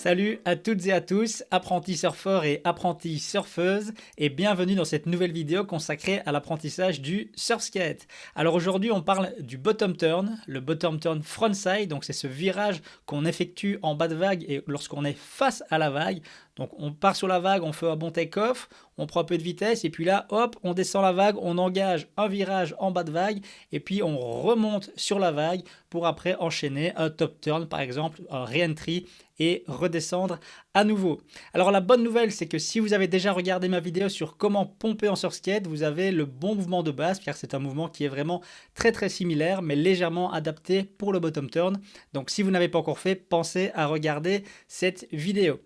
Salut à toutes et à tous, apprentis surfeurs et apprentis surfeuses, et bienvenue dans cette nouvelle vidéo consacrée à l'apprentissage du surf skate. Alors aujourd'hui, on parle du bottom turn, le bottom turn frontside, donc c'est ce virage qu'on effectue en bas de vague et lorsqu'on est face à la vague. Donc on part sur la vague, on fait un bon take-off, on prend un peu de vitesse et puis là, hop, on descend la vague, on engage un virage en bas de vague et puis on remonte sur la vague pour après enchaîner un top turn, par exemple, un re-entry et redescendre à nouveau. Alors la bonne nouvelle, c'est que si vous avez déjà regardé ma vidéo sur comment pomper en surf skate, vous avez le bon mouvement de base, car c'est un mouvement qui est vraiment très similaire, mais légèrement adapté pour le bottom turn. Donc si vous n'avez pas encore fait, pensez à regarder cette vidéo.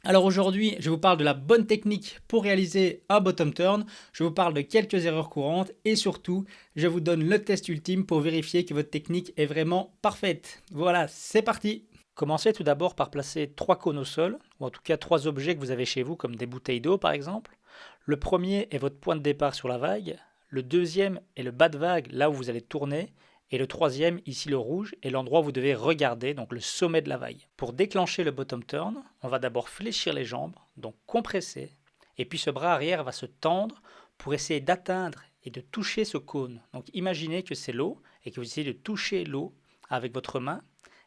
Alors aujourd'hui, je vous parle de la bonne technique pour réaliser un bottom turn, je vous parle de quelques erreurs courantes et surtout, je vous donne le test ultime pour vérifier que votre technique est vraiment parfaite. Voilà, c'est parti! Commencez tout d'abord par placer 3 cônes au sol, ou en tout cas 3 objets que vous avez chez vous, comme des bouteilles d'eau par exemple. Le premier est votre point de départ sur la vague, le deuxième est le bas de vague, là où vous allez tourner, et le troisième, ici le rouge, est l'endroit où vous devez regarder, donc le sommet de la vague. Pour déclencher le bottom turn, on va d'abord fléchir les jambes, donc compresser, et puis ce bras arrière va se tendre pour essayer d'atteindre et de toucher ce cône. Donc imaginez que c'est l'eau, et que vous essayez de toucher l'eau avec votre main,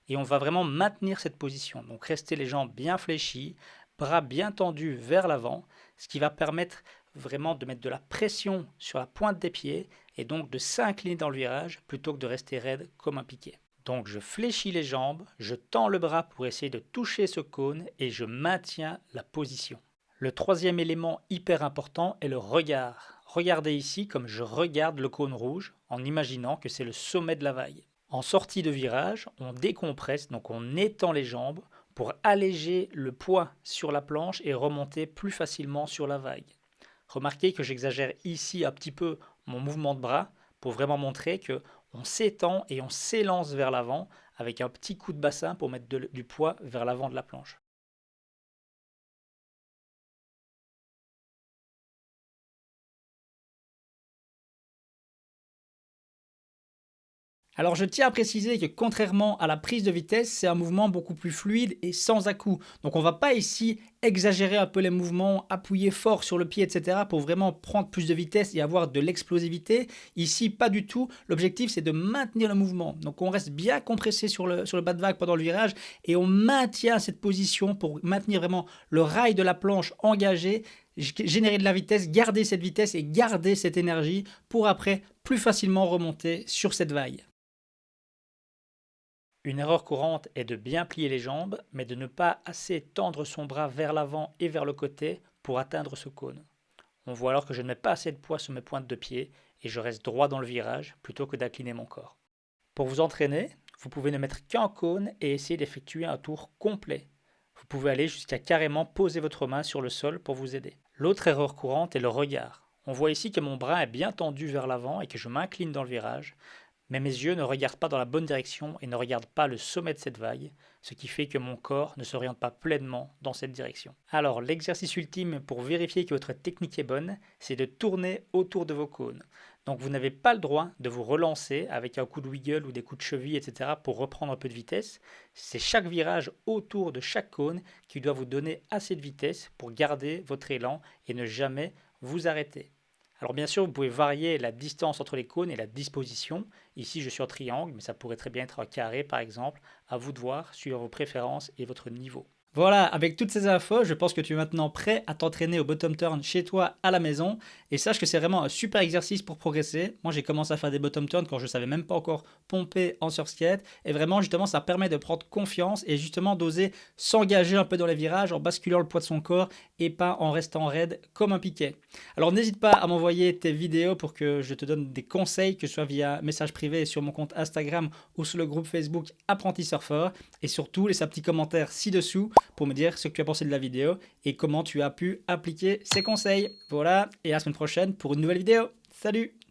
et on va vraiment maintenir cette position. Donc rester les jambes bien fléchies, bras bien tendus vers l'avant, ce qui va permettre vraiment de mettre de la pression sur la pointe des pieds et donc de s'incliner dans le virage plutôt que de rester raide comme un piquet. Donc je fléchis les jambes, je tends le bras pour essayer de toucher ce cône et je maintiens la position. Le troisième élément hyper important est le regard. Regardez ici comme je regarde le cône rouge en imaginant que c'est le sommet de la vague. En sortie de virage, on décompresse, donc on étend les jambes pour alléger le poids sur la planche et remonter plus facilement sur la vague. Remarquez que j'exagère ici un petit peu mon mouvement de bras pour vraiment montrer que on s'étend et on s'élance vers l'avant avec un petit coup de bassin pour mettre du poids vers l'avant de la planche. Alors je tiens à préciser que contrairement à la prise de vitesse, c'est un mouvement beaucoup plus fluide et sans à-coups. Donc on ne va pas ici exagérer un peu les mouvements, appuyer fort sur le pied, etc. pour vraiment prendre plus de vitesse et avoir de l'explosivité. Ici, pas du tout. L'objectif, c'est de maintenir le mouvement. Donc on reste bien compressé sur le bas de vague pendant le virage et on maintient cette position pour maintenir vraiment le rail de la planche engagé, générer de la vitesse, garder cette vitesse et garder cette énergie pour après plus facilement remonter sur cette vague. Une erreur courante est de bien plier les jambes, mais de ne pas assez tendre son bras vers l'avant et vers le côté pour atteindre ce cône. On voit alors que je ne mets pas assez de poids sur mes pointes de pied et je reste droit dans le virage plutôt que d'incliner mon corps. Pour vous entraîner, vous pouvez ne mettre qu'un cône et essayer d'effectuer un tour complet. Vous pouvez aller jusqu'à carrément poser votre main sur le sol pour vous aider. L'autre erreur courante est le regard. On voit ici que mon bras est bien tendu vers l'avant et que je m'incline dans le virage, mais mes yeux ne regardent pas dans la bonne direction et ne regardent pas le sommet de cette vague, ce qui fait que mon corps ne s'oriente pas pleinement dans cette direction. Alors l'exercice ultime pour vérifier que votre technique est bonne, c'est de tourner autour de vos cônes. Donc vous n'avez pas le droit de vous relancer avec un coup de wiggle ou des coups de cheville, etc. pour reprendre un peu de vitesse. C'est chaque virage autour de chaque cône qui doit vous donner assez de vitesse pour garder votre élan et ne jamais vous arrêter. Alors bien sûr, vous pouvez varier la distance entre les cônes et la disposition. Ici, je suis en triangle, mais ça pourrait très bien être un carré, par exemple. À vous de voir, suivant vos préférences et votre niveau. Voilà, avec toutes ces infos, je pense que tu es maintenant prêt à t'entraîner au bottom turn chez toi à la maison. Et sache que c'est vraiment un super exercice pour progresser. Moi, j'ai commencé à faire des bottom turns quand je ne savais même pas encore pomper en surf skate. Et vraiment, justement, ça permet de prendre confiance et justement d'oser s'engager un peu dans les virages en basculant le poids de son corps et pas en restant raide comme un piquet. Alors n'hésite pas à m'envoyer tes vidéos pour que je te donne des conseils, que ce soit via message privé sur mon compte Instagram ou sur le groupe Facebook Apprenti Surfeur. Et surtout, laisse un petit commentaire ci-dessous pour me dire ce que tu as pensé de la vidéo et comment tu as pu appliquer ces conseils. Voilà, et à la semaine prochaine pour une nouvelle vidéo. Salut!